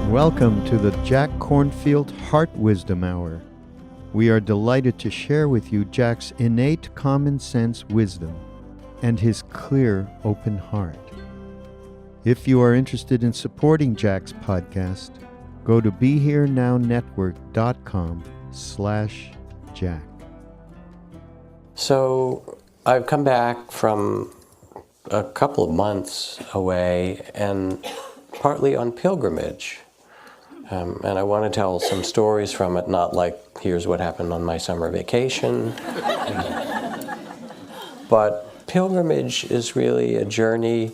Welcome to the Jack Kornfield Heart Wisdom Hour. We are delighted to share with you Jack's innate common sense wisdom and his clear, open heart. If you are interested in supporting Jack's podcast, go to BeHereNowNetwork.com/Jack. So I've come back from a couple of months away and partly on pilgrimage. And I want to tell some stories from it, not like, here's what happened on my summer vacation. But pilgrimage is really a journey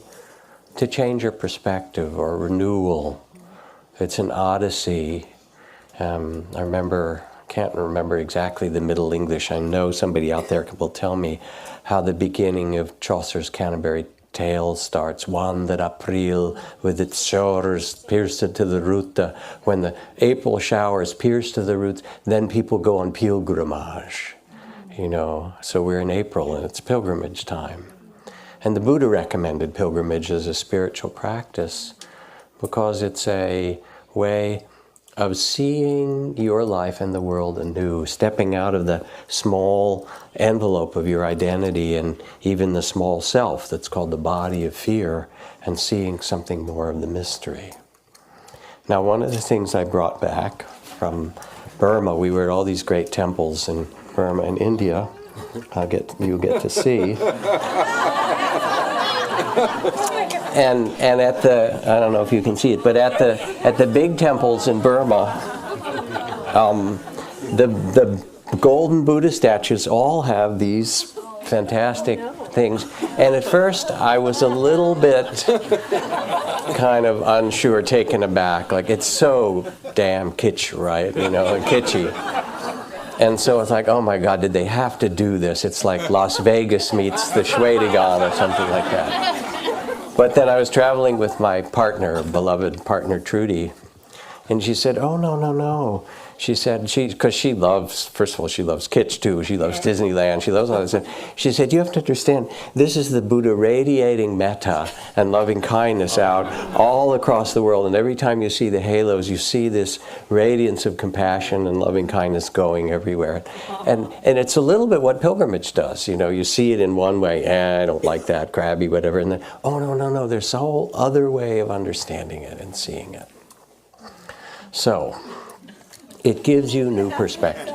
to change your perspective or renewal. It's an odyssey. Can't remember exactly the Middle English. I know somebody out there will tell me how the beginning of Chaucer's Canterbury Tale starts. One that April with its showers pierced to the root. When the April showers pierce to the roots, then people go on pilgrimage. So we're in April and it's pilgrimage time. And the Buddha recommended pilgrimage as a spiritual practice because it's a way of seeing your life and the world anew, stepping out of the small envelope of your identity and even the small self that's called the body of fear, and seeing something more of the mystery. Now, one of the things I brought back from Burma, we were at all these great temples in Burma and India. You'll get to see. And at the, I don't know if you can see it, but at the big temples in Burma, the golden Buddha statues all have these fantastic things. And at first I was a little bit kind of unsure, taken aback, like it's so damn kitsch, right? Kitschy. And so it's like, oh my God, did they have to do this? It's like Las Vegas meets the Shwedagon or something like that. But then I was traveling with my partner, beloved partner Trudy, and she said, oh, no. She said, because she loves, first of all, she loves kitsch too. She loves Disneyland. She loves all this stuff. She said, you have to understand, this is the Buddha radiating metta and loving kindness out all across the world. And every time you see the halos, you see this radiance of compassion and loving kindness going everywhere. And it's a little bit what pilgrimage does. You see it in one way, I don't like that, crabby, whatever. And then, oh, no, there's a whole other way of understanding it and seeing it. So it gives you new perspective.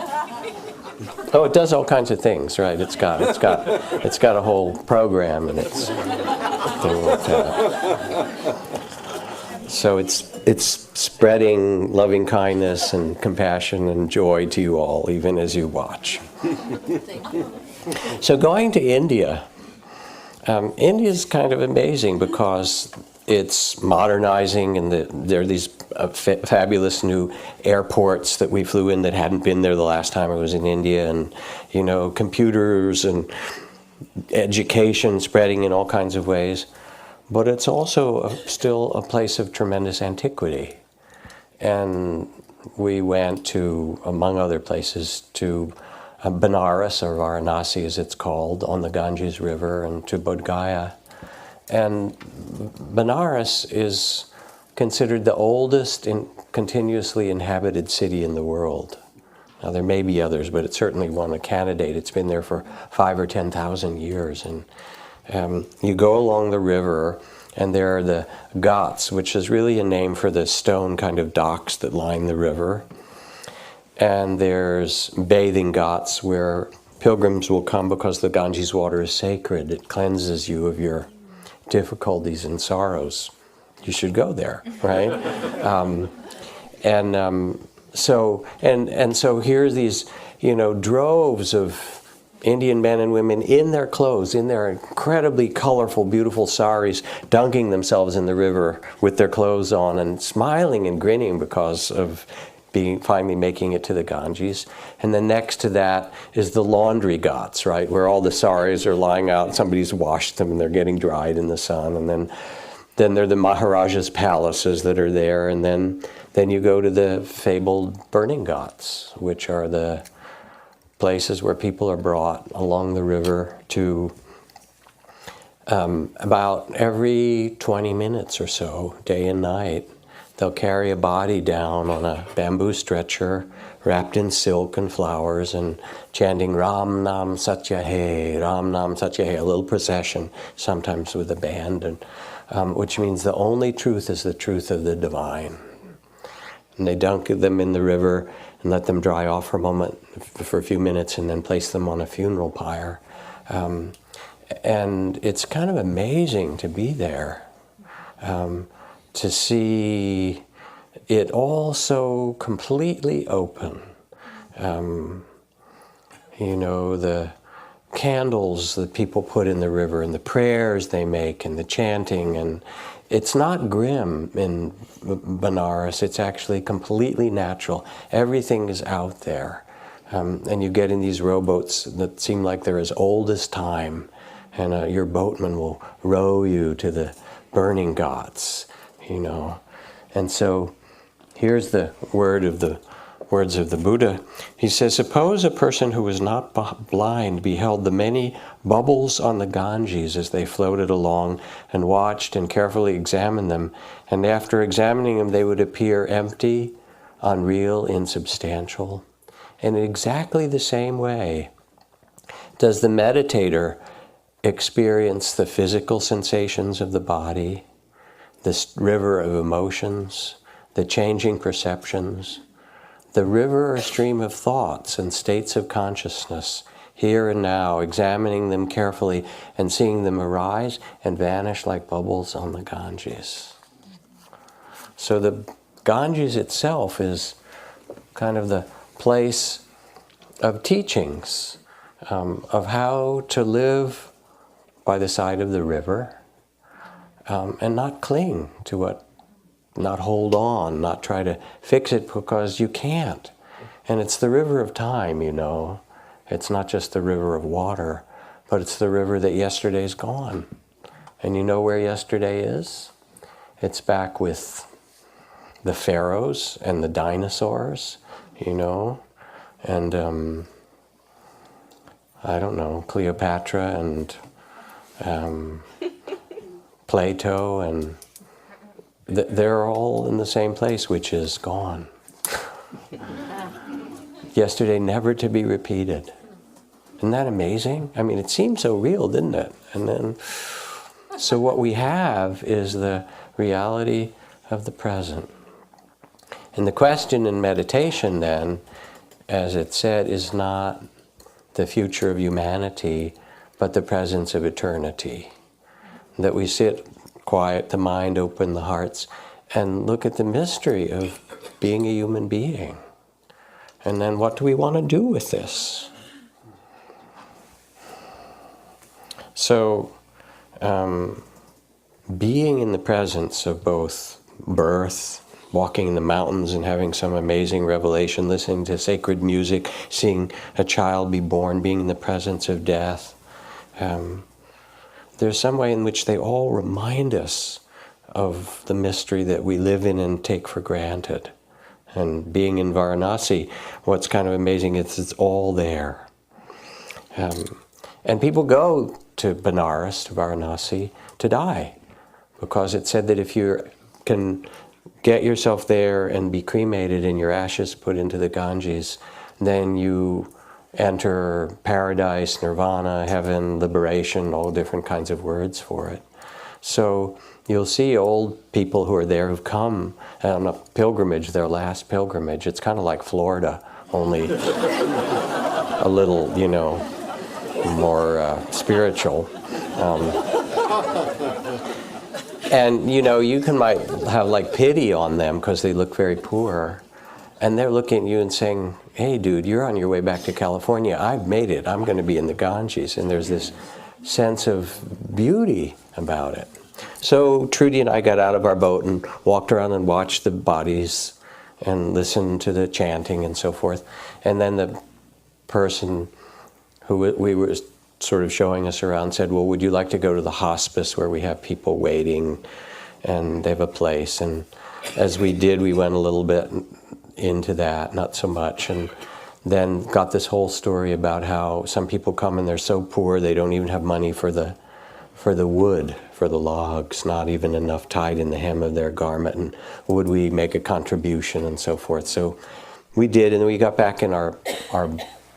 Oh, it does all kinds of things, right? It's got a whole program in its thing like that. So it's spreading loving kindness and compassion and joy to you all, even as you watch. So going to India, India is kind of amazing because it's modernizing, and there are these fabulous new airports that we flew in that hadn't been there the last time I was in India, and computers and education spreading in all kinds of ways. But it's also still a place of tremendous antiquity. And we went to, among other places, to Benares, or Varanasi as it's called, on the Ganges River, and to Bodh Gaya. And Benares is considered the oldest continuously inhabited city in the world. Now there may be others, but it's certainly one, a candidate. It's been there for 5,000 or 10,000 years. And you go along the river, and there are the ghats, which is really a name for the stone kind of docks that line the river. And there's bathing ghats where pilgrims will come because the Ganges water is sacred. It cleanses you of your difficulties and sorrows. You should go there, right? So here's these, droves of Indian men and women in their clothes, in their incredibly colorful, beautiful saris, dunking themselves in the river with their clothes on and smiling and grinning because of finally making it to the Ganges. And then next to that is the laundry ghats, right, where all the saris are lying out, somebody's washed them and they're getting dried in the sun. And then there are the Maharaja's palaces that are there, and then you go to the fabled burning ghats, which are the places where people are brought along the river to about every 20 minutes or so, day and night. they'll carry a body down on a bamboo stretcher wrapped in silk and flowers and chanting Ram Nam Satya He, Ram Nam Satya He, a little procession, sometimes with a band, and which means the only truth is the truth of the divine. And they dunk them in the river and let them dry off for a moment, for a few minutes, and then place them on a funeral pyre. And it's kind of amazing to be there, to see it all so completely open. You know, the candles that people put in the river and the prayers they make and the chanting, and it's not grim in Benares, it's actually completely natural. Everything is out there. And you get in these rowboats that seem like they're as old as time, and your boatman will row you to the burning ghats, you know. And so here's the words of the Buddha. He says, suppose a person who was not blind beheld the many bubbles on the Ganges as they floated along and watched and carefully examined them, and after examining them they would appear empty, unreal, insubstantial. In exactly the same way does the meditator experience the physical sensations of the body, this river of emotions, the changing perceptions, the river or stream of thoughts and states of consciousness, here and now, examining them carefully and seeing them arise and vanish like bubbles on the Ganges. So the Ganges itself is kind of the place of teachings, of how to live by the side of the river, and not cling to what, not hold on, not try to fix it, because you can't. And it's the river of time, you know. It's not just the river of water, but it's the river that yesterday's gone. And you know where yesterday is? It's back with the pharaohs and the dinosaurs, you know, and I don't know, Cleopatra and Plato, and they're all in the same place, which is gone. Yesterday never to be repeated. Isn't that amazing? I mean, it seemed so real, didn't it? And then, so what we have is the reality of the present. And the question in meditation then, as it said, is not the future of humanity, but the presence of eternity. That we sit quiet, the mind open, the hearts, and look at the mystery of being a human being. And then what do we want to do with this? So, being in the presence of both birth, walking in the mountains and having some amazing revelation, listening to sacred music, seeing a child be born, being in the presence of death, there's some way in which they all remind us of the mystery that we live in and take for granted. And being in Varanasi, what's kind of amazing is it's all there. And people go to Benares, to Varanasi, to die, because it said that if you can get yourself there and be cremated and your ashes put into the Ganges, then you enter paradise, nirvana, heaven, liberation, all different kinds of words for it. So you'll see old people who are there who've come on a pilgrimage, their last pilgrimage. It's kind of like Florida, only a little, you know, more spiritual. And, you know, you might have like pity on them because they look very poor. And they're looking at you and saying, hey, dude, you're on your way back to California. I've made it. I'm going to be in the Ganges. And there's this sense of beauty about it. So Trudy and I got out of our boat and walked around and watched the bodies and listened to the chanting and so forth. And then the person who we were sort of showing us around said, well, would you like to go to the hospice where we have people waiting and they have a place? And as we did, we went a little bit into that, not so much, and then got this whole story about how some people come and they're so poor they don't even have money for the wood, for the logs, not even enough tied in the hem of their garment, and would we make a contribution and so forth. So we did, and then we got back in our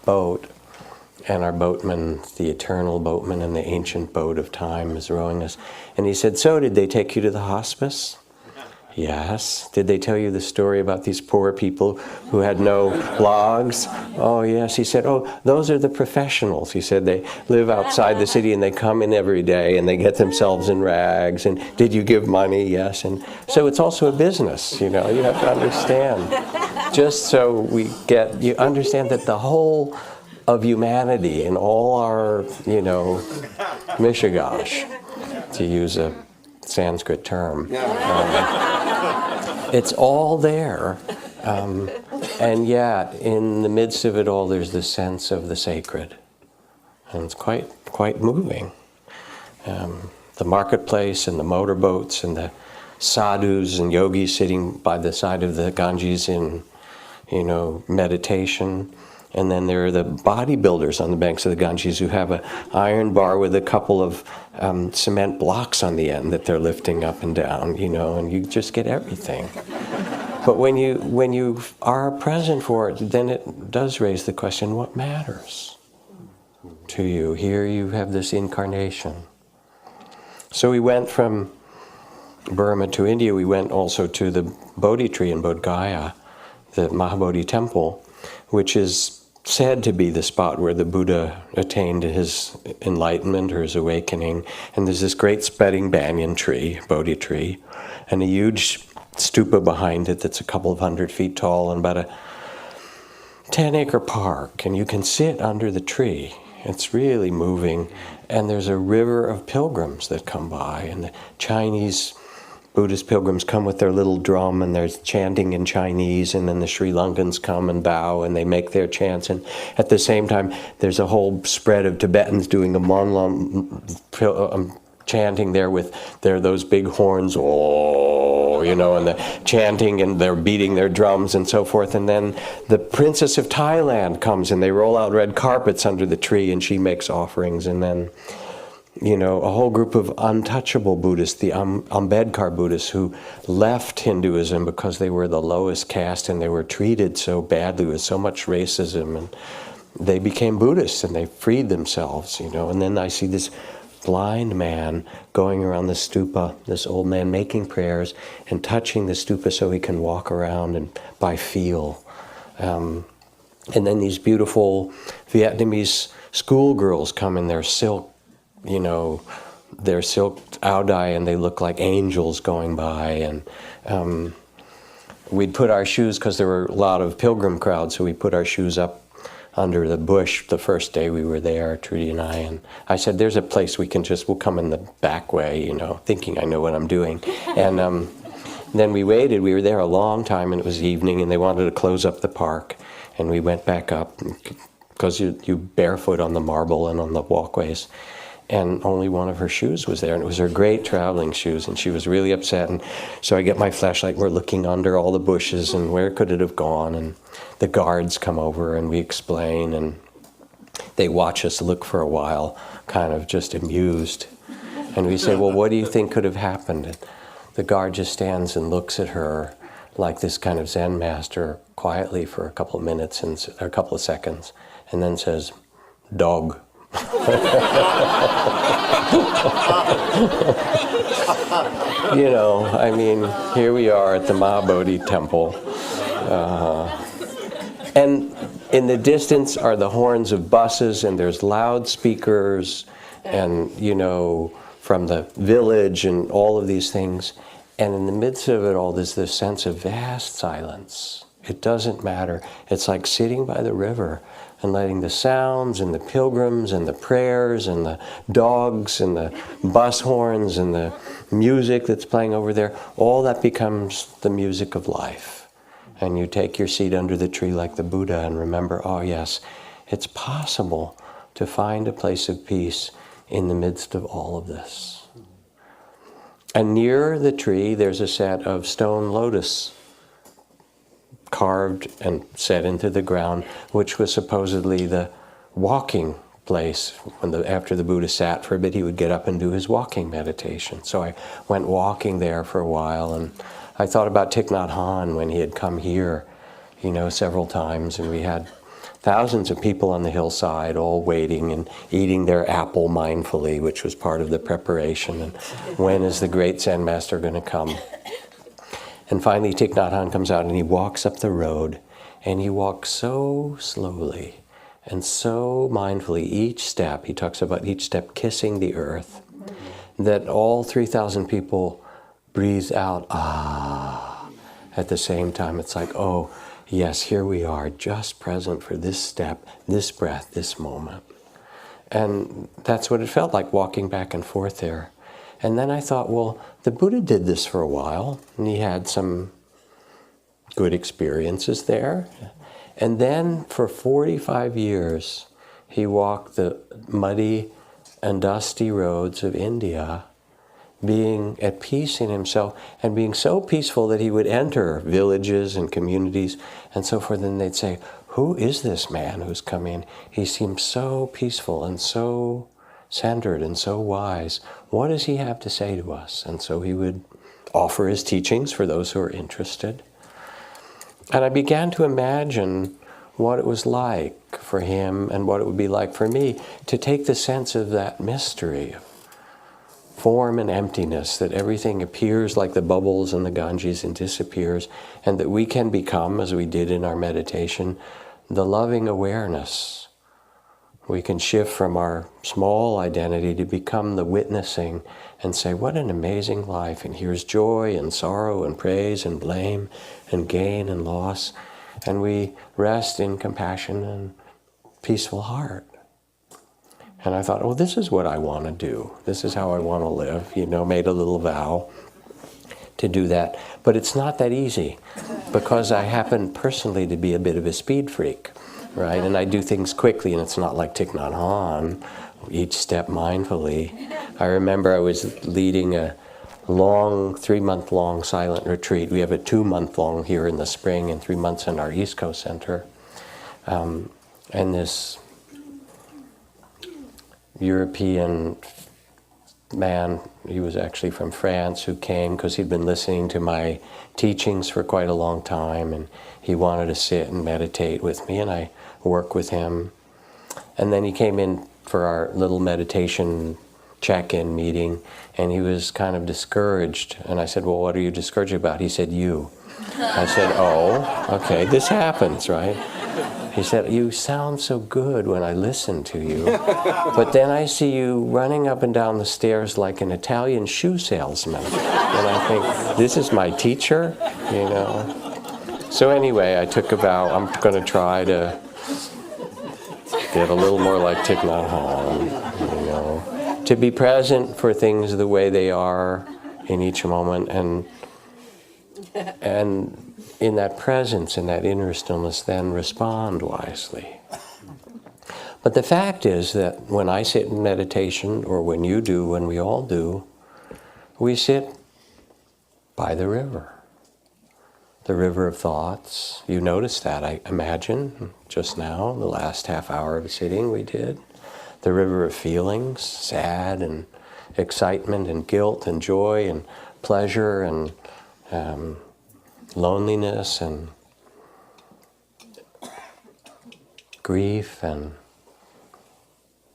boat, and our boatman, the eternal boatman in the ancient boat of time, is rowing us. And he said, "So did they take you to the hospice?" "Yes." "Did they tell you the story about these poor people who had no logs?" "Oh, yes." He said, "Oh, those are the professionals." He said, "They live outside the city and they come in every day and they get themselves in rags. And did you give money?" "Yes." And so it's also a business, you know, you have to understand. Just so you understand that the whole of humanity and all our, you know, mishigash, to use a Sanskrit term. It's all there, and yet in the midst of it all there's this sense of the sacred, and it's quite moving. The marketplace and the motorboats and the sadhus and yogis sitting by the side of the Ganges in, you know, meditation. And then there are the bodybuilders on the banks of the Ganges who have an iron bar with a couple of cement blocks on the end that they're lifting up and down, you know, and you just get everything. But when you are present for it, then it does raise the question, what matters to you? Here you have this incarnation. So we went from Burma to India. We went also to the Bodhi tree in Bodh Gaya, the Mahabodhi temple, which is said to be the spot where the Buddha attained his enlightenment or his awakening. And there's this great spreading banyan tree, Bodhi tree, and a huge stupa behind it that's a couple of 100 feet tall, and about a 10-acre park. And you can sit under the tree. It's really moving. And there's a river of pilgrims that come by, and the Chinese Buddhist pilgrims come with their little drum and they're chanting in Chinese, and then the Sri Lankans come and bow and they make their chants, and at the same time there's a whole spread of Tibetans doing a monlam chanting there with those big horns, oh, you know, and the chanting, and they're beating their drums and so forth. And then the Princess of Thailand comes and they roll out red carpets under the tree and she makes offerings. And then, you know, a whole group of untouchable Buddhists, the Ambedkar Buddhists, who left Hinduism because they were the lowest caste and they were treated so badly with so much racism, and they became Buddhists and they freed themselves, you know. And then I see this blind man going around the stupa, this old man making prayers and touching the stupa so he can walk around and by feel. And then these beautiful Vietnamese schoolgirls come in their silk, you know, their silk ao dai, and they look like angels going by. And we'd put our shoes, because there were a lot of pilgrim crowds, so we put our shoes up under the bush the first day we were there, Trudy and I said, there's a place we'll come in the back way, you know, thinking I know what I'm doing. And then we waited. We were there a long time, and it was evening, and they wanted to close up the park, and we went back up, because you barefoot on the marble and on the walkways. And only one of her shoes was there, and it was her great traveling shoes, and she was really upset. And so I get my flashlight, we're looking under all the bushes, and where could it have gone? And the guards come over, and we explain, and they watch us look for a while, kind of just amused. And we say, well, what do you think could have happened? And the guard just stands and looks at her like this kind of Zen master quietly for a couple of minutes, or a couple of seconds, and then says, dog. You know, I mean, here we are at the Mahabodhi temple. And in the distance are the horns of buses, and there's loudspeakers, and, you know, from the village and all of these things. And in the midst of it all, there's this sense of vast silence. It doesn't matter. It's like sitting by the river and letting the sounds and the pilgrims and the prayers and the dogs and the bus horns and the music that's playing over there, all that becomes the music of life. And you take your seat under the tree like the Buddha and remember, oh yes, it's possible to find a place of peace in the midst of all of this. And near the tree, there's a set of stone lotus carved and set into the ground, which was supposedly the walking place. After the Buddha sat for a bit, he would get up and do his walking meditation. So I went walking there for a while, and I thought about Thich Nhat Hanh when he had come here, several times, and we had thousands of people on the hillside all waiting and eating their apple mindfully, which was part of the preparation. And when is the great Zen master going to come? And finally Thich Nhat Hanh comes out and he walks up the road, and he walks so slowly and so mindfully. Each step, he talks about each step kissing the earth, that all 3,000 people breathe out, ah, at the same time. It's like, oh, yes, here we are, just present for this step, this breath, this moment. And that's what it felt like, walking back and forth there. And then I thought, well, the Buddha did this for a while, and he had some good experiences there. And then for 45 years, he walked the muddy and dusty roads of India, being at peace in himself and being so peaceful that he would enter villages and communities and so forth, and they'd say, who is this man who's come in? He seems so peaceful and so centered and so wise. What does he have to say to us? And so he would offer his teachings for those who are interested. And I began to imagine what it was like for him and what it would be like for me to take the sense of that mystery of form and emptiness, that everything appears like the bubbles in the Ganges and disappears, and that we can become, as we did in our meditation, the loving awareness. We can shift from our small identity to become the witnessing and say, what an amazing life, and here's joy and sorrow and praise and blame and gain and loss, and we rest in compassion and peaceful heart. And I thought, oh, this is what I want to do. This is how I want to live. Made a little vow to do that. But it's not that easy, because I happen personally to be a bit of a speed freak, right? And I do things quickly, and it's not like Thich Nhat Hanh, each step mindfully. I remember I was leading a long, 3-month-long silent retreat. We have a 2-month-long here in the spring and 3 months in our East Coast Center. And this European man, he was actually from France, who came because he'd been listening to my teachings for quite a long time, and he wanted to sit and meditate with me, and I worked with him. And then he came in for our little meditation check-in meeting, and he was kind of discouraged. And I said, well, what are you discouraged about? He said, you. I said, oh, okay, this happens, right? He said, you sound so good when I listen to you, but then I see you running up and down the stairs like an Italian shoe salesman. And I think, this is my teacher, So anyway, I took a vow, I'm going to try to get a little more like Thich Nhat Hanh, to be present for things the way they are in each moment, and in that presence, in that inner stillness, then respond wisely. But the fact is that when I sit in meditation, or when you do, when we all do, we sit by the river of thoughts. You noticed that, I imagine, just now, the last half hour of sitting we did. The river of feelings, sad and excitement and guilt and joy and pleasure and loneliness and grief and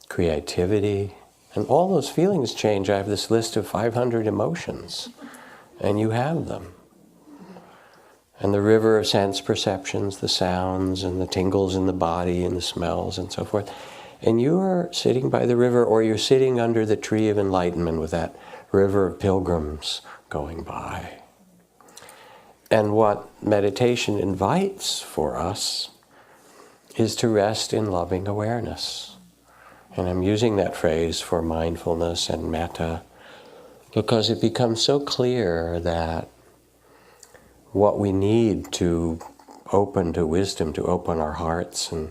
creativity. And all those feelings change. I have this list of 500 emotions, and you have them. And the river of sense perceptions, the sounds and the tingles in the body and the smells and so forth. And you are sitting by the river, or you're sitting under the tree of enlightenment with that river of pilgrims going by. And what meditation invites for us is to rest in loving awareness. And I'm using that phrase for mindfulness and metta because it becomes so clear that what we need to open to wisdom, to open our hearts and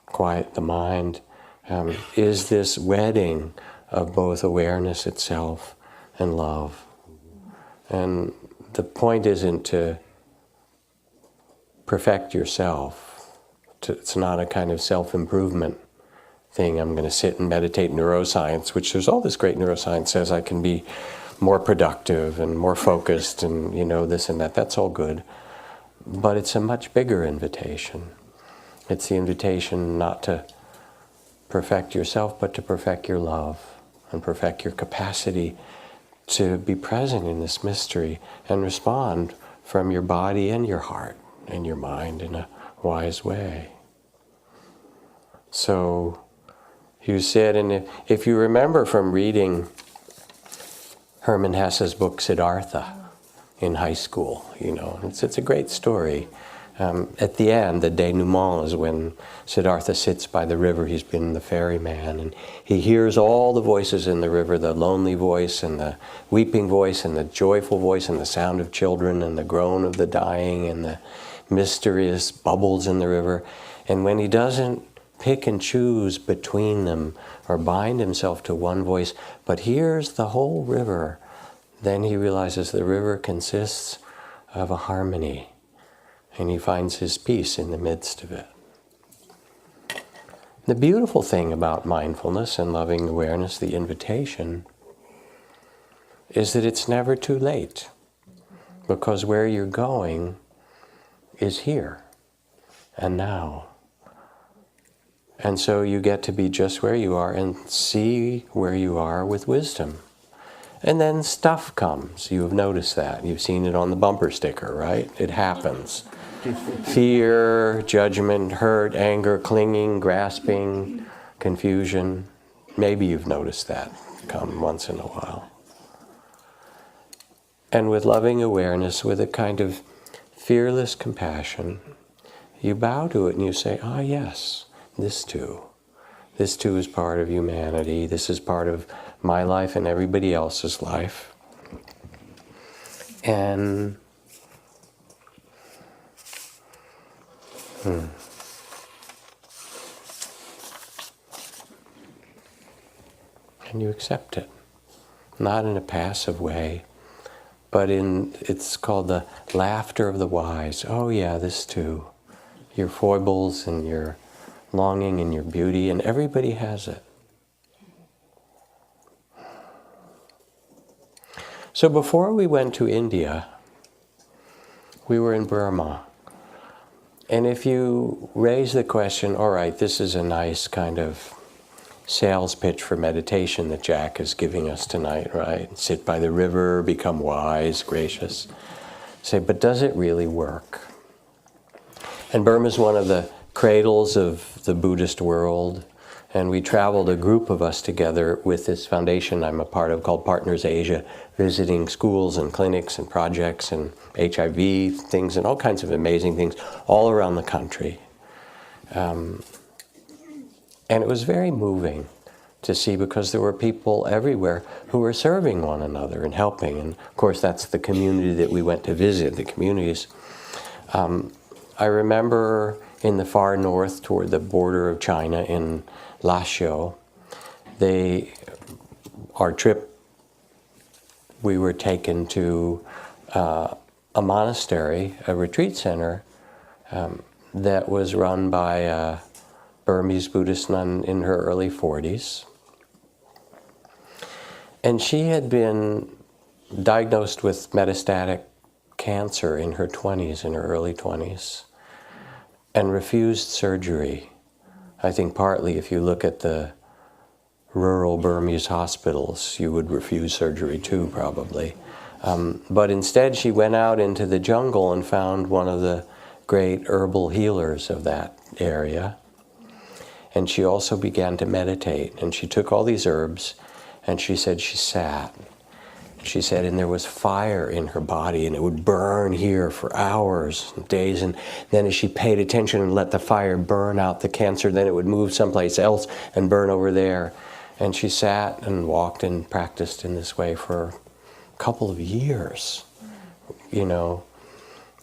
quiet the mind, is this wedding of both awareness itself and love. And the point isn't to perfect yourself. It's not a kind of self-improvement thing. I'm going to sit and meditate neuroscience, which there's all this great neuroscience says I can be more productive and more focused and, this and that. That's all good. But it's a much bigger invitation. It's the invitation not to perfect yourself, but to perfect your love and perfect your capacity to be present in this mystery and respond from your body and your heart and your mind in a wise way. So you said, and if you remember from reading Hermann Hesse's book Siddhartha in high school, it's a great story. At the end, the denouement is when Siddhartha sits by the river. He's been the ferryman, and he hears all the voices in the river, the lonely voice and the weeping voice and the joyful voice and the sound of children and the groan of the dying and the mysterious bubbles in the river. And when he doesn't pick and choose between them or bind himself to one voice, but hears the whole river, then he realizes the river consists of a harmony. And he finds his peace in the midst of it. The beautiful thing about mindfulness and loving awareness, the invitation, is that it's never too late. Because where you're going is here and now. And so you get to be just where you are and see where you are with wisdom. And then stuff comes. You've noticed that. You've seen it on the bumper sticker, right? It happens. Fear, judgment, hurt, anger, clinging, grasping, confusion. Maybe you've noticed that come once in a while. And with loving awareness, with a kind of fearless compassion, you bow to it and you say, yes, this too. This too is part of humanity. This is part of my life and everybody else's life. And and you accept it, not in a passive way, but it's called the laughter of the wise. Oh yeah, this too. Your foibles and your longing and your beauty, and everybody has it. So before we went to India, we were in Burma. And if you raise the question, all right, this is a nice kind of sales pitch for meditation that Jack is giving us tonight, right? Sit by the river, become wise, gracious. Say, but does it really work? And Burma is one of the cradles of the Buddhist world. And we traveled, a group of us together with this foundation I'm a part of called Partners Asia, visiting schools and clinics and projects and HIV things and all kinds of amazing things all around the country. And it was very moving to see, because there were people everywhere who were serving one another and helping. And of course that's the community that we went to visit, the communities. I remember in the far north toward the border of China in Lashio, our trip, we were taken to a monastery, a retreat center that was run by a Burmese Buddhist nun in her early 40s. And she had been diagnosed with metastatic cancer in her 20s, in her early 20s, and refused surgery. I think partly if you look at the rural Burmese hospitals, you would refuse surgery too, probably. But instead she went out into the jungle and found one of the great herbal healers of that area. And she also began to meditate. And she took all these herbs and she said she sat. She said, and there was fire in her body, and it would burn here for hours and days. And then as she paid attention and let the fire burn out the cancer, then it would move someplace else and burn over there. And she sat and walked and practiced in this way for a couple of years.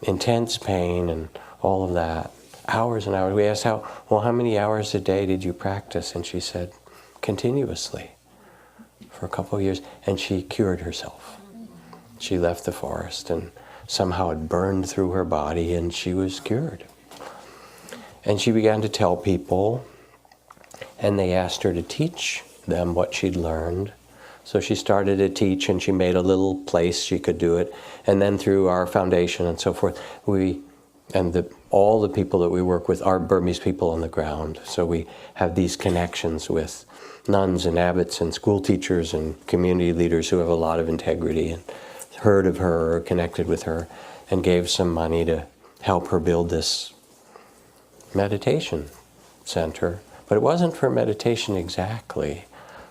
Intense pain and all of that. Hours and hours. We asked how many hours a day did you practice? And she said, continuously. For a couple of years, and she cured herself. She left the forest, and somehow it burned through her body, and she was cured. And she began to tell people, and they asked her to teach them what she'd learned. So she started to teach, and she made a little place she could do it. And then through our foundation and so forth, all the people that we work with are Burmese people on the ground. So we have these connections with nuns and abbots and school teachers and community leaders who have a lot of integrity and heard of her or connected with her and gave some money to help her build this meditation center. But it wasn't for meditation exactly,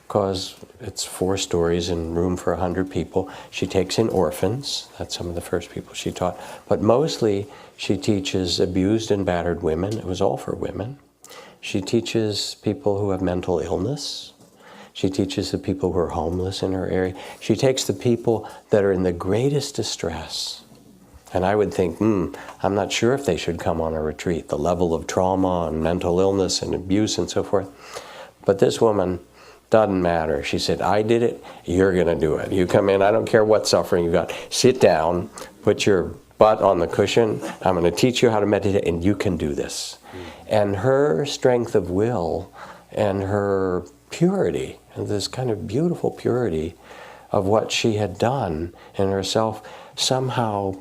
because it's 4 stories and room for 100 people. She takes in orphans. That's some of the first people she taught. But mostly she teaches abused and battered women. It was all for women. She teaches people who have mental illness. She teaches the people who are homeless in her area. She takes the people that are in the greatest distress. And I would think, I'm not sure if they should come on a retreat, the level of trauma and mental illness and abuse and so forth. But this woman, doesn't matter. She said, I did it, you're going to do it. You come in, I don't care what suffering you got. Sit down, put your butt on the cushion. I'm going to teach you how to meditate, and you can do this. And her strength of will and her purity, and this kind of beautiful purity of what she had done in herself, somehow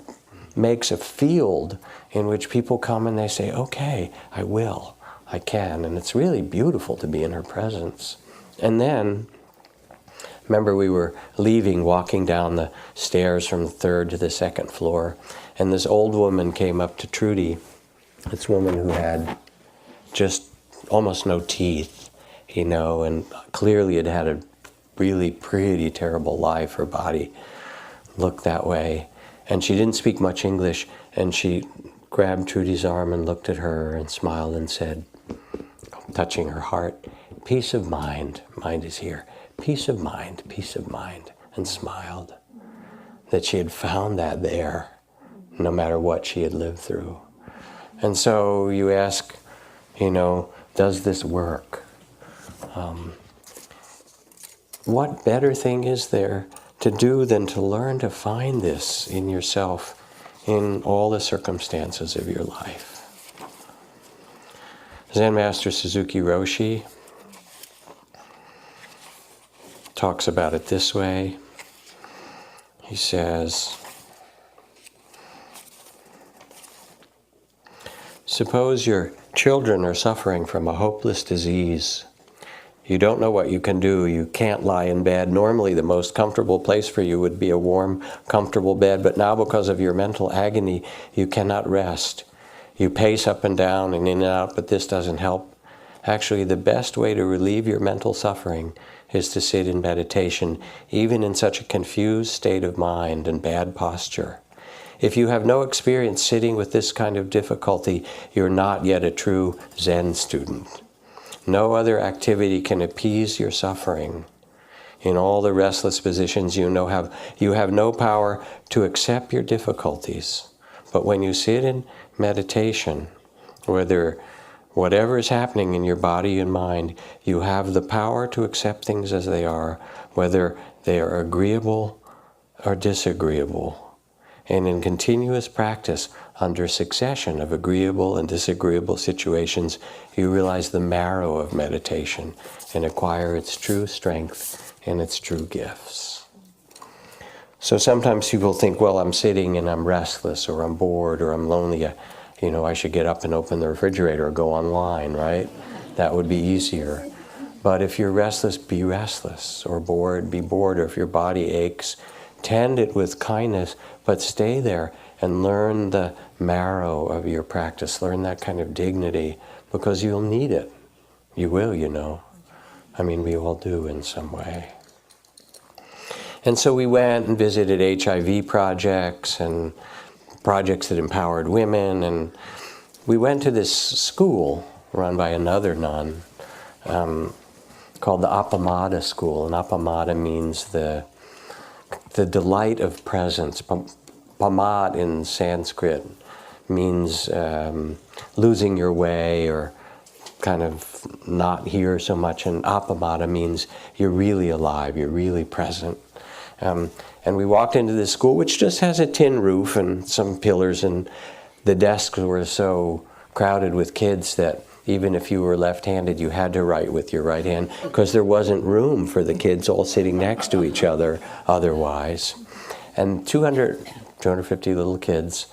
makes a field in which people come and they say, okay, I will, I can. And it's really beautiful to be in her presence. And then, remember we were leaving, walking down the stairs from the 3rd to the 2nd floor, and this old woman came up to Trudy, this woman who had just almost no teeth, and clearly had had a really pretty terrible life. Her body looked that way. And she didn't speak much English, and she grabbed Trudy's arm and looked at her and smiled and said, touching her heart, peace of mind, mind is here, peace of mind, and smiled. That she had found that there, no matter what she had lived through. And so you ask, does this work? What better thing is there to do than to learn to find this in yourself in all the circumstances of your life? Zen Master Suzuki Roshi talks about it this way. He says, suppose your children are suffering from a hopeless disease. You don't know what you can do. You can't lie in bed. Normally the most comfortable place for you would be a warm, comfortable bed, but now because of your mental agony, you cannot rest. You pace up and down and in and out, but this doesn't help. Actually, the best way to relieve your mental suffering is to sit in meditation, even in such a confused state of mind and bad posture. If you have no experience sitting with this kind of difficulty, you're not yet a true Zen student. No other activity can appease your suffering. In all the restless positions you have no power to accept your difficulties. But when you sit in meditation, whatever is happening in your body and mind, you have the power to accept things as they are, whether they are agreeable or disagreeable. And in continuous practice, under succession of agreeable and disagreeable situations, you realize the marrow of meditation and acquire its true strength and its true gifts. So sometimes people think, well, I'm sitting and I'm restless, or I'm bored, or I'm lonely. I should get up and open the refrigerator or go online, right? That would be easier. But if you're restless, be restless, or bored, be bored, or if your body aches, tend it with kindness, but stay there and learn the marrow of your practice. Learn that kind of dignity, because you'll need it. You will, we all do in some way. And so we went and visited HIV projects and projects that empowered women, and we went to this school run by another nun called the Appamada School. And Appamada means the delight of presence. Pamad in Sanskrit means losing your way, or kind of not here so much. And Appamada means you're really alive, you're really present. And we walked into this school, which just has a tin roof and some pillars, and the desks were so crowded with kids that Even if you were left-handed, you had to write with your right hand because there wasn't room for the kids all sitting next to each other otherwise. And 250 little kids.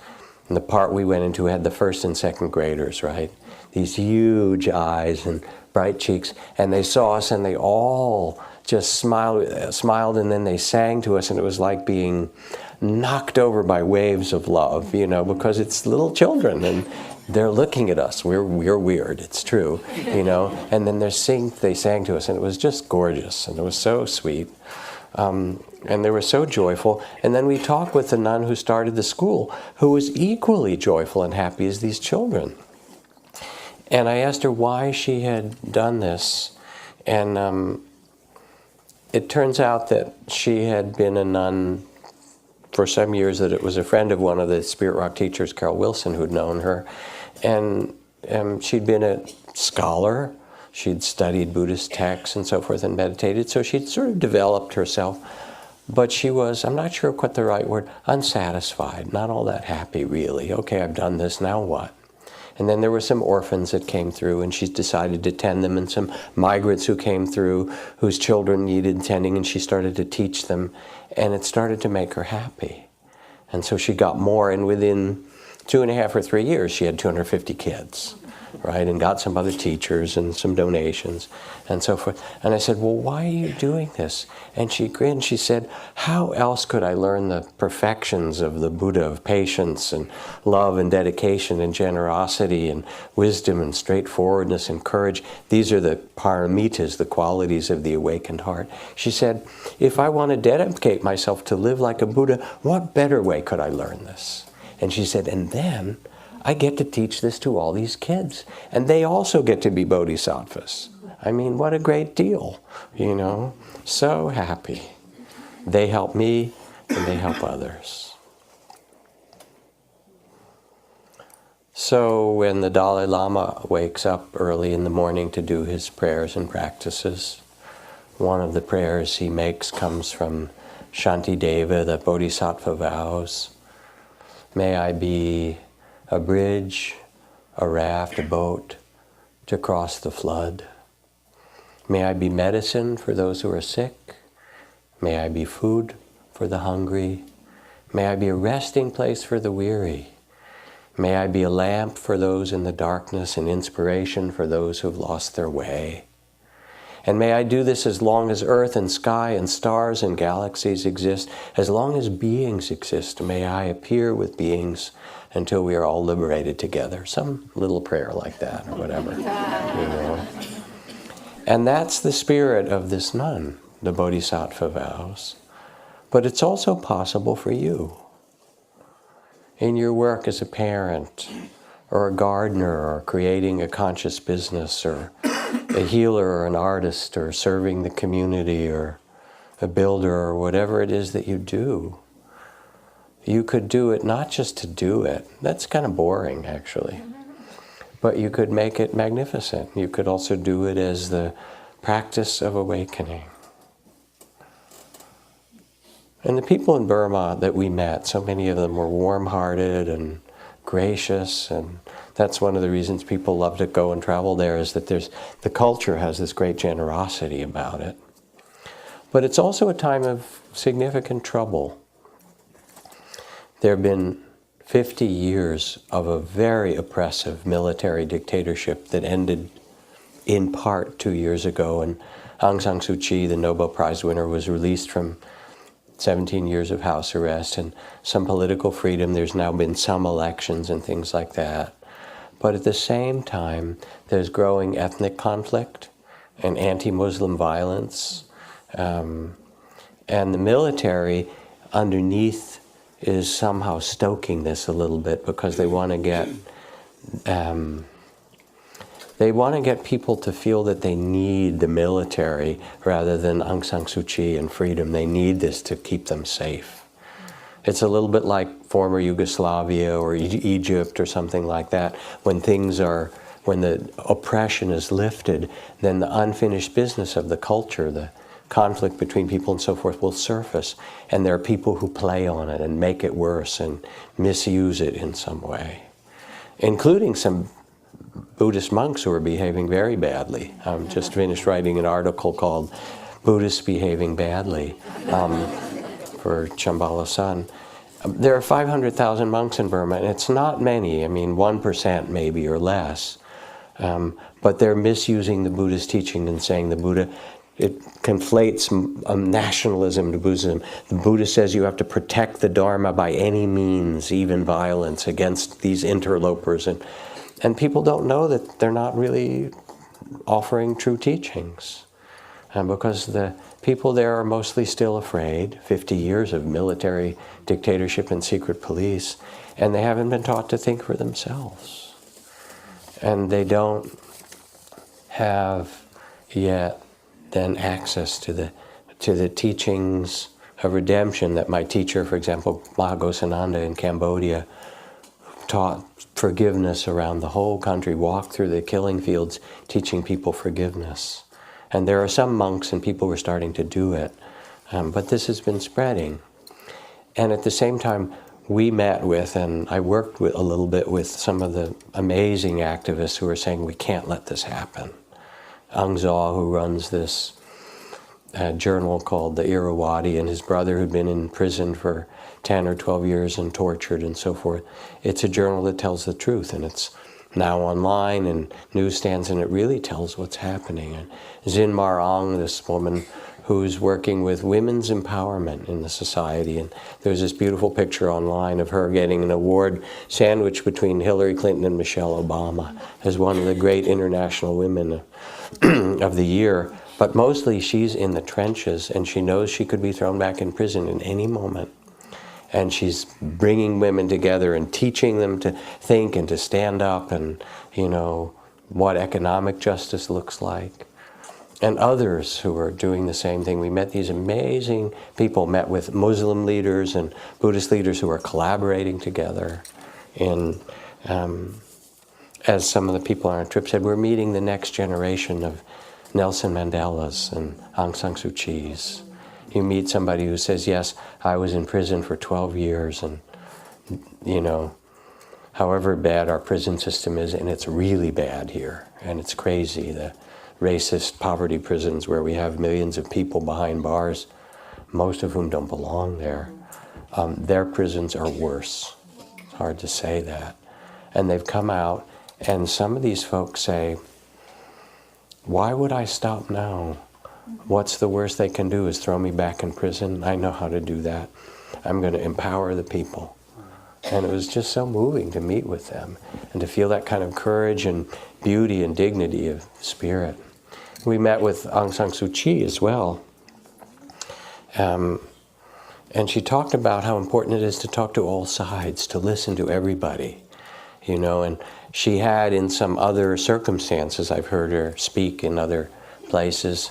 And the part we went into had the first and second graders, right? These huge eyes and bright cheeks. And they saw us and they all just smiled, and then they sang to us, and it was like being knocked over by waves of love, you know, because it's little children and they're looking at us. We're weird, it's true, you know. And then they sang to us, and it was just gorgeous, and it was so sweet. And they were so joyful. And then we talked with the nun who started the school, who was equally joyful and happy as these children. And I asked her why she had done this. And it turns out that she had been a nun for some years, that it was a friend of one of the Spirit Rock teachers, Carol Wilson, who'd known her. And she'd been a scholar. She'd studied Buddhist texts and so forth and meditated. So she'd sort of developed herself. But she was, I'm not sure what the right word, unsatisfied, not all that happy really. Okay, I've done this, now what? And then there were some orphans that came through, and she decided to tend them, and some migrants who came through whose children needed tending, and she started to teach them, and it started to make her happy. And so she got more, and within 2.5 or 3 years, she had 250 kids, right? And got some other teachers and some donations and so forth. And I said, well, why are you doing this? And she grinned. She said, how else could I learn the perfections of the Buddha, of patience and love and dedication and generosity and wisdom and straightforwardness and courage? These are the paramitas, the qualities of the awakened heart. She said, if I want to dedicate myself to live like a Buddha, what better way could I learn this? And she said, and then I get to teach this to all these kids. And they also get to be bodhisattvas. I mean, what a great deal, you know? So happy. They help me, and they help others. So when the Dalai Lama wakes up early in the morning to do his prayers and practices, one of the prayers he makes comes from Shantideva, the Bodhisattva vows. May I be a bridge, a raft, a boat to cross the flood. May I be medicine for those who are sick. May I be food for the hungry. May I be a resting place for the weary. May I be a lamp for those in the darkness and inspiration for those who have lost their way. And may I do this as long as earth and sky and stars and galaxies exist, as long as beings exist. May I appear with beings until we are all liberated together. Some little prayer like that or whatever, you know. And that's the spirit of this nun, the Bodhisattva vows. But it's also possible for you. In your work as a parent, or a gardener, or creating a conscious business, or a healer, or an artist, or serving the community, or a builder, or whatever it is that you do. You could do it not just to do it. That's kind of boring, actually. But you could make it magnificent. You could also do it as the practice of awakening. And the people in Burma that we met, so many of them were warm-hearted and gracious, and that's one of the reasons people love to go and travel there, is that the culture has this great generosity about it. But it's also a time of significant trouble. There have been 50 years of a very oppressive military dictatorship that ended in part 2 years ago, and Aung San Suu Kyi, the Nobel Prize winner, was released from 17 years of house arrest and some political freedom. There's now been some elections and things like that. But at the same time, there's growing ethnic conflict and anti-Muslim violence. And the military underneath is somehow stoking this a little bit because they want to get people to feel that they need the military rather than Aung San Suu Kyi and freedom. They need this to keep them safe. It's a little bit like former Yugoslavia or Egypt or something like that. When the oppression is lifted, then the unfinished business of the culture, the conflict between people and so forth, will surface. And there are people who play on it and make it worse and misuse it in some way, including some Buddhist monks who are behaving very badly. I've just finished writing an article called Buddhists Behaving Badly for Chambala Sun. There are 500,000 monks in Burma, and it's not many. I mean, 1% maybe or less. But they're misusing the Buddhist teaching and saying the Buddha, it conflates nationalism to Buddhism. The Buddha says you have to protect the Dharma by any means, even violence, against these interlopers. And people don't know that they're not really offering true teachings. Because the people there are mostly still afraid, 50 years of military dictatorship and secret police, and they haven't been taught to think for themselves. And they don't have yet then access to the teachings of redemption that my teacher, for example, Mahagosananda in Cambodia, taught forgiveness around the whole country, walked through the killing fields teaching people forgiveness. And there are some monks and people who are starting to do it, but this has been spreading. And at the same time, we met with, and I worked with a little bit with some of the amazing activists who are saying, we can't let this happen. Aung Zaw, who runs this journal called the Irrawaddy, and his brother who'd been in prison for 10 or 12 years and tortured and so forth. It's a journal that tells the truth, and it's now online and newsstands, and it really tells what's happening. And Zin Mar Aung, this woman who's working with women's empowerment in the society, and there's this beautiful picture online of her getting an award sandwiched between Hillary Clinton and Michelle Obama as one of the great international women of the year. But mostly she's in the trenches, and she knows she could be thrown back in prison in any moment. And she's bringing women together and teaching them to think and to stand up, and, you know, what economic justice looks like. And others who are doing the same thing. We met these amazing people, met with Muslim leaders and Buddhist leaders who are collaborating together. And as some of the people on our trip said, we're meeting the next generation of Nelson Mandela's and Aung San Suu Kyi's. You meet somebody who says, yes, I was in prison for 12 years, and, you know, however bad our prison system is, and it's really bad here, and it's crazy, the racist poverty prisons where we have millions of people behind bars, most of whom don't belong there. Their prisons are worse. It's hard to say that. And they've come out, and some of these folks say, why would I stop now? What's the worst they can do is throw me back in prison? I know how to do that. I'm going to empower the people. And it was just so moving to meet with them and to feel that kind of courage and beauty and dignity of spirit. We met with Aung San Suu Kyi as well. And she talked about how important it is to talk to all sides, to listen to everybody, you know. And she had, in some other circumstances, I've heard her speak in other places,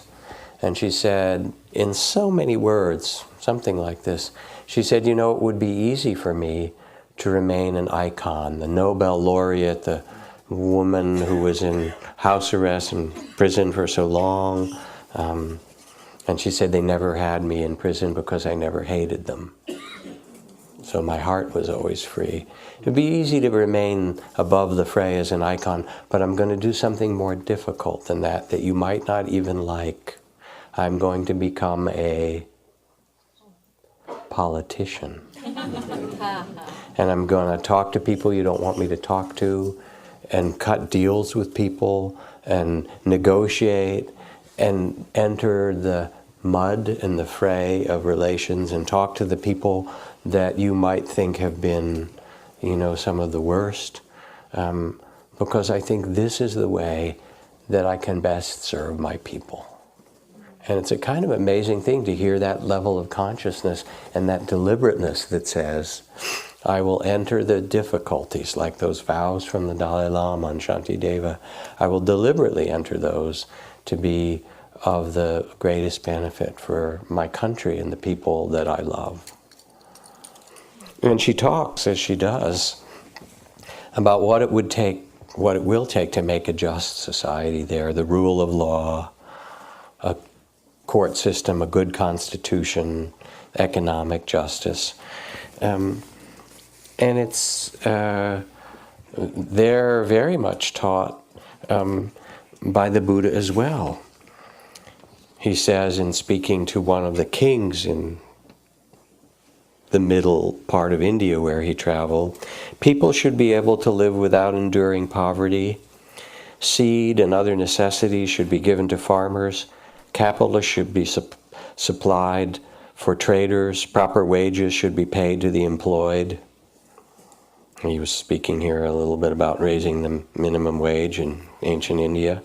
and she said, in so many words, something like this, she said, you know, it would be easy for me to remain an icon, the Nobel laureate, the woman who was in house arrest and prison for so long. And she said they never had me in prison because I never hated them. So my heart was always free. It would be easy to remain above the fray as an icon, but I'm going to do something more difficult than that, that you might not even like. I'm going to become a politician. And I'm going to talk to people you don't want me to talk to, and cut deals with people, and negotiate, and enter the mud and the fray of relations, and talk to the people that you might think have been, you know, some of the worst. Because I think this is the way that I can best serve my people. And it's a kind of amazing thing to hear that level of consciousness and that deliberateness that says, I will enter the difficulties, like those vows from the Dalai Lama and Shantideva. I will deliberately enter those to be of the greatest benefit for my country and the people that I love. And she talks, as she does, about what it would take, what it will take to make a just society there, the rule of law, a court system, a good constitution, economic justice. And it's they're very much taught by the Buddha as well. He says, in speaking to one of the kings in the middle part of India where he traveled, people should be able to live without enduring poverty. Seed and other necessities should be given to farmers. Capital should be supplied for traders. Proper wages should be paid to the employed. He was speaking here a little bit about raising the minimum wage in ancient India.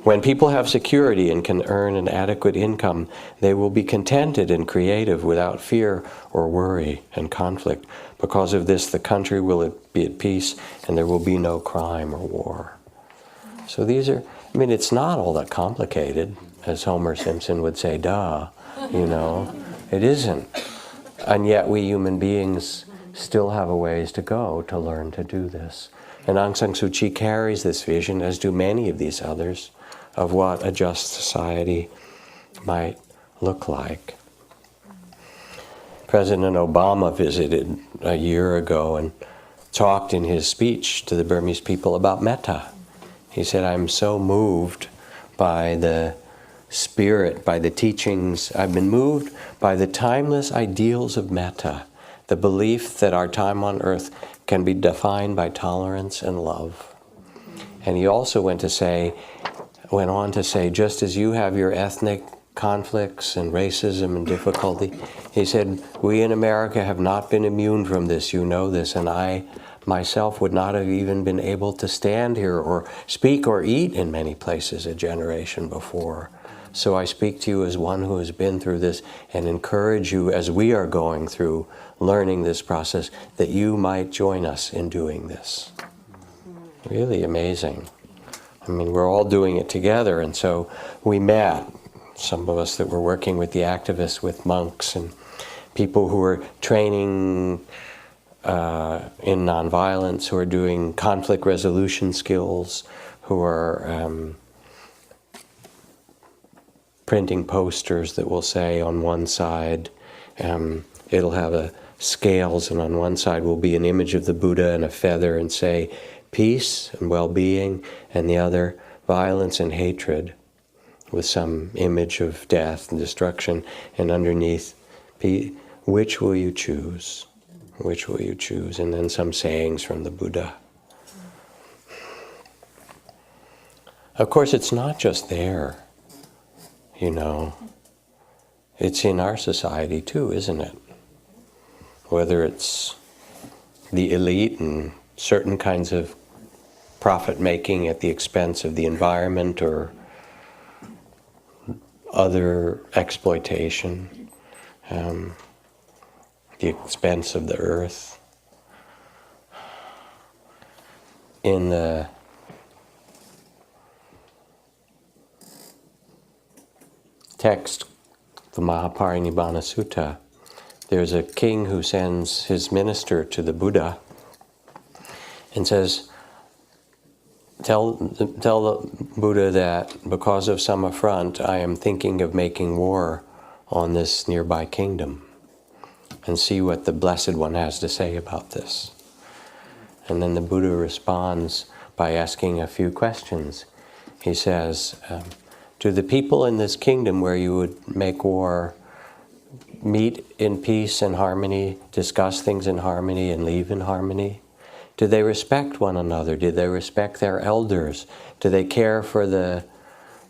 When people have security and can earn an adequate income, they will be contented and creative without fear or worry and conflict. Because of this, the country will be at peace and there will be no crime or war. So these are, I mean, it's not all that complicated, as Homer Simpson would say, duh, you know. It isn't. And yet we human beings still have a ways to go to learn to do this. And Aung San Suu Kyi carries this vision, as do many of these others, of what a just society might look like. President Obama visited a year ago and talked in his speech to the Burmese people about metta. He said, I'm so moved by the spirit, by the teachings. I've been moved by the timeless ideals of metta, the belief that our time on earth can be defined by tolerance and love. And he also went on to say, just as you have your ethnic conflicts and racism and difficulty, he said, we in America have not been immune from this, you know this, and I myself would not have even been able to stand here or speak or eat in many places a generation before. So I speak to you as one who has been through this and encourage you as we are going through learning this process that you might join us in doing this. Really amazing. I mean, we're all doing it together, and so we met, some of us that were working with the activists, with monks and people who are training in nonviolence, who are doing conflict resolution skills, who are printing posters that will say on one side, it'll have a scales, and on one side will be an image of the Buddha and a feather and say peace and well-being, and the other violence and hatred with some image of death and destruction, and underneath, which will you choose? Which will you choose? And then some sayings from the Buddha. Of course, it's not just there, you know. It's in our society too, isn't it? Whether it's the elite and certain kinds of profit-making at the expense of the environment or other exploitation, the expense of the earth. In the text, the Mahaparinibbana Sutta, there's a king who sends his minister to the Buddha and says, tell the Buddha that because of some affront, I am thinking of making war on this nearby kingdom, and see what the Blessed One has to say about this. And then the Buddha responds by asking a few questions. He says, do the people in this kingdom where you would make war meet in peace and harmony, discuss things in harmony, and leave in harmony? Do they respect one another? Do they respect their elders? Do they care for the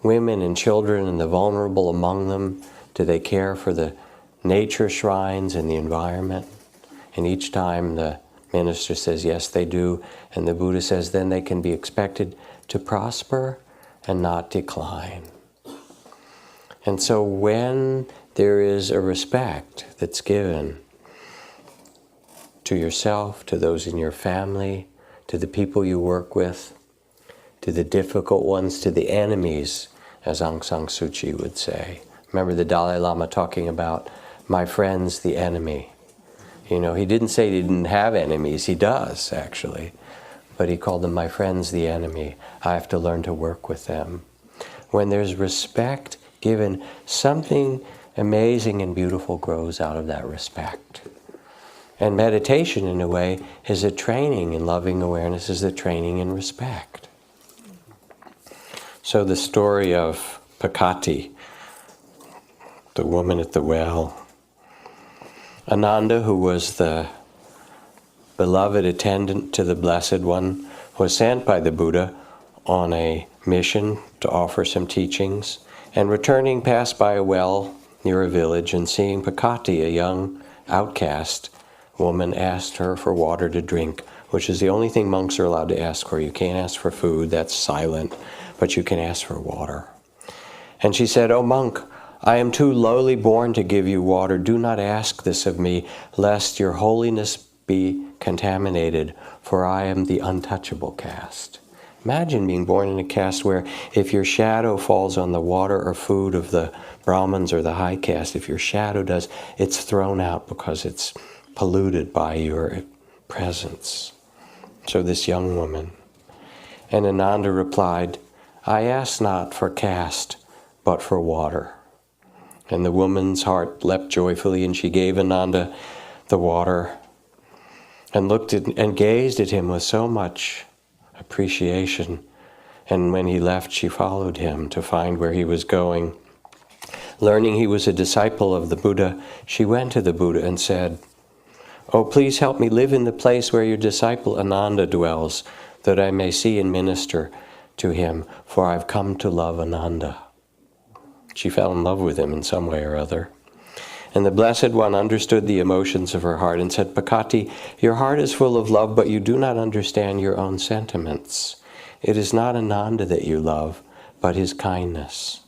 women and children and the vulnerable among them? Do they care for the nature shrines and the environment? And each time the minister says, yes, they do. And the Buddha says, then they can be expected to prosper and not decline. And so when there is a respect that's given to yourself, to those in your family, to the people you work with, to the difficult ones, to the enemies, as Aung San Suu Kyi would say. Remember the Dalai Lama talking about, my friends, the enemy. You know, he didn't say he didn't have enemies. He does, actually. But he called them, my friends, the enemy. I have to learn to work with them. When there's respect given, something amazing and beautiful grows out of that respect. And meditation, in a way, is a training in loving awareness, is a training in respect. So the story of Pakati, the woman at the well, Ananda, who was the beloved attendant to the Blessed One, was sent by the Buddha on a mission to offer some teachings, and returning passed by a well near a village, and seeing Pakati, a young outcast woman, asked her for water to drink, which is the only thing monks are allowed to ask for. You can't ask for food, that's silent, but you can ask for water. And she said, "O monk, I am too lowly born to give you water. Do not ask this of me, lest your holiness be contaminated, for I am the untouchable caste." Imagine being born in a caste where if your shadow falls on the water or food of the Brahmins or the high caste, if your shadow does, it's thrown out because it's polluted by your presence. So this young woman. And Ananda replied, "I ask not for caste, but for water." And the woman's heart leapt joyfully, and she gave Ananda the water and looked at and gazed at him with so much appreciation. And when he left, she followed him to find where he was going. Learning he was a disciple of the Buddha, she went to the Buddha and said, "Oh, please help me live in the place where your disciple Ananda dwells, that I may see and minister to him, for I've come to love Ananda." She fell in love with him in some way or other. And the Blessed One understood the emotions of her heart and said, "Pakati, your heart is full of love, but you do not understand your own sentiments. It is not Ananda that you love, but his kindness.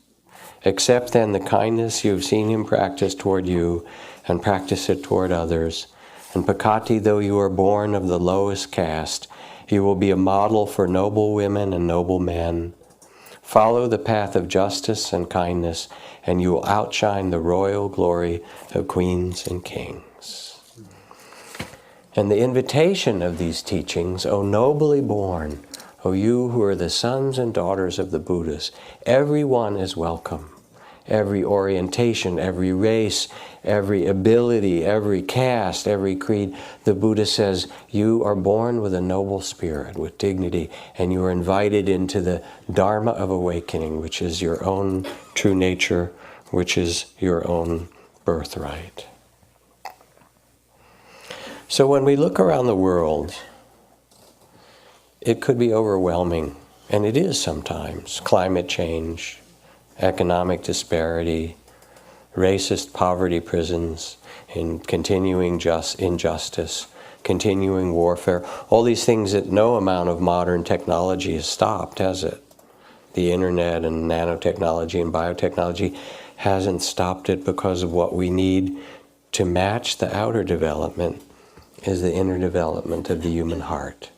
Accept then the kindness you have seen him practice toward you, and practice it toward others. And Pakati, though you are born of the lowest caste, you will be a model for noble women and noble men. Follow the path of justice and kindness, and you will outshine the royal glory of queens and kings." And the invitation of these teachings, "O nobly born, O you who are the sons and daughters of the Buddhas, everyone is welcome. Every orientation, every race, every ability, every caste, every creed." The Buddha says, you are born with a noble spirit, with dignity, and you are invited into the Dharma of awakening, which is your own true nature, which is your own birthright. So when we look around the world, it could be overwhelming, and it is sometimes. Climate change, economic disparity, racist poverty prisons, and continuing injustice, continuing warfare, all these things that no amount of modern technology has stopped, has it? The internet and nanotechnology and biotechnology hasn't stopped it, because of what we need to match the outer development is the inner development of the human heart.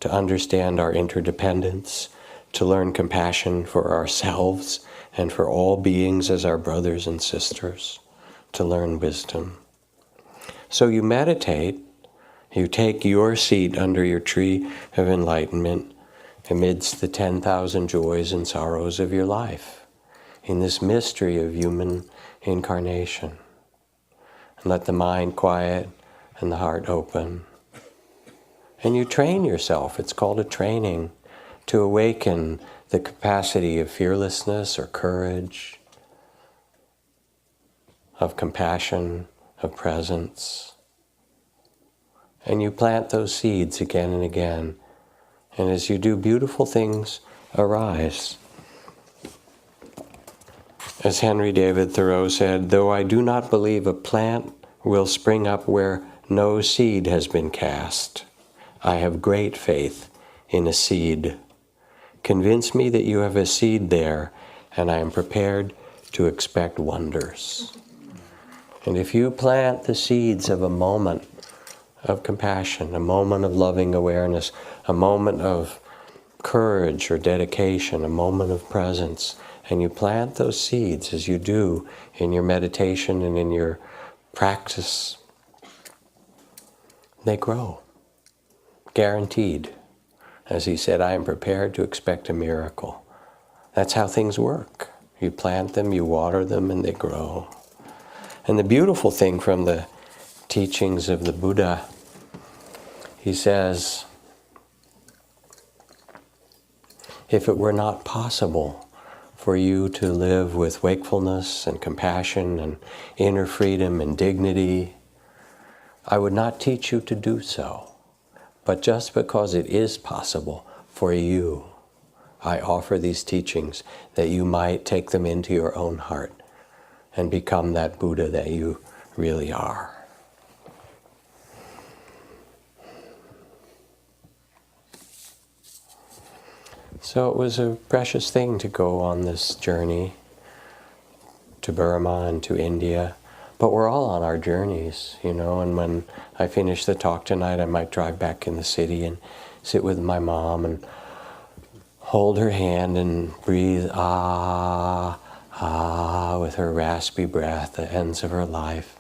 To understand our interdependence, to learn compassion for ourselves and for all beings as our brothers and sisters, to learn wisdom. So you meditate, you take your seat under your tree of enlightenment amidst the 10,000 joys and sorrows of your life, in this mystery of human incarnation. And let the mind quiet and the heart open. And you train yourself, it's called a training, to awaken the capacity of fearlessness or courage, of compassion, of presence. And you plant those seeds again and again. And as you do, beautiful things arise. As Henry David Thoreau said, "Though I do not believe a plant will spring up where no seed has been cast, I have great faith in a seed. Convince me that you have a seed there, and I am prepared to expect wonders." And if you plant the seeds of a moment of compassion, a moment of loving awareness, a moment of courage or dedication, a moment of presence, and you plant those seeds as you do in your meditation and in your practice, they grow. Guaranteed. As he said, I am prepared to expect a miracle. That's how things work. You plant them, you water them, and they grow. And the beautiful thing from the teachings of the Buddha. He says, if it were not possible for you to live with wakefulness and compassion and inner freedom and dignity, I would not teach you to do so. But just because it is possible for you, I offer these teachings that you might take them into your own heart and become that Buddha that you really are. So it was a precious thing to go on this journey to Burma and to India. But we're all on our journeys, you know, and when I finish the talk tonight, I might drive back in the city and sit with my mom and hold her hand and breathe ah, ah, with her raspy breath, the ends of her life,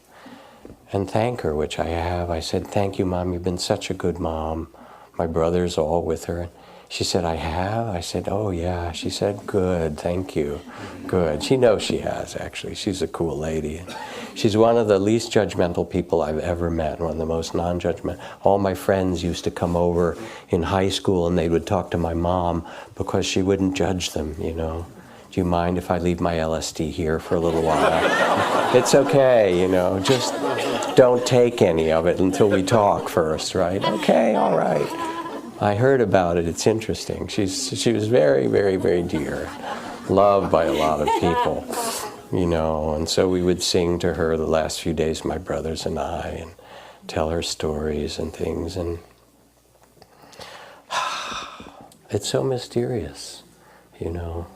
and thank her, which I have. I said, thank you, Mom, you've been such a good mom. My brother's all with her. She said, I have? I said, oh yeah. She said, good, thank you. Good. She knows she has, actually. She's a cool lady. She's one of the least judgmental people I've ever met, one of the most non-judgmental. All my friends used to come over in high school and they would talk to my mom because she wouldn't judge them, you know. Do you mind if I leave my LSD here for a little while? It's okay, you know, just don't take any of it until we talk first, right? Okay, all right. I heard about it. It's interesting. She was very, very, very dear, loved by a lot of people, you know. And so we would sing to her the last few days, my brothers and I, and tell her stories and things. And it's so mysterious, you know.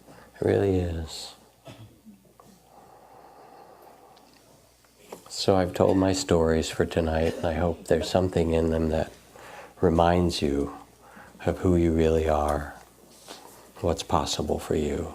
It really is. So I've told my stories for tonight, and I hope there's something in them that reminds you of who you really are, what's possible for you.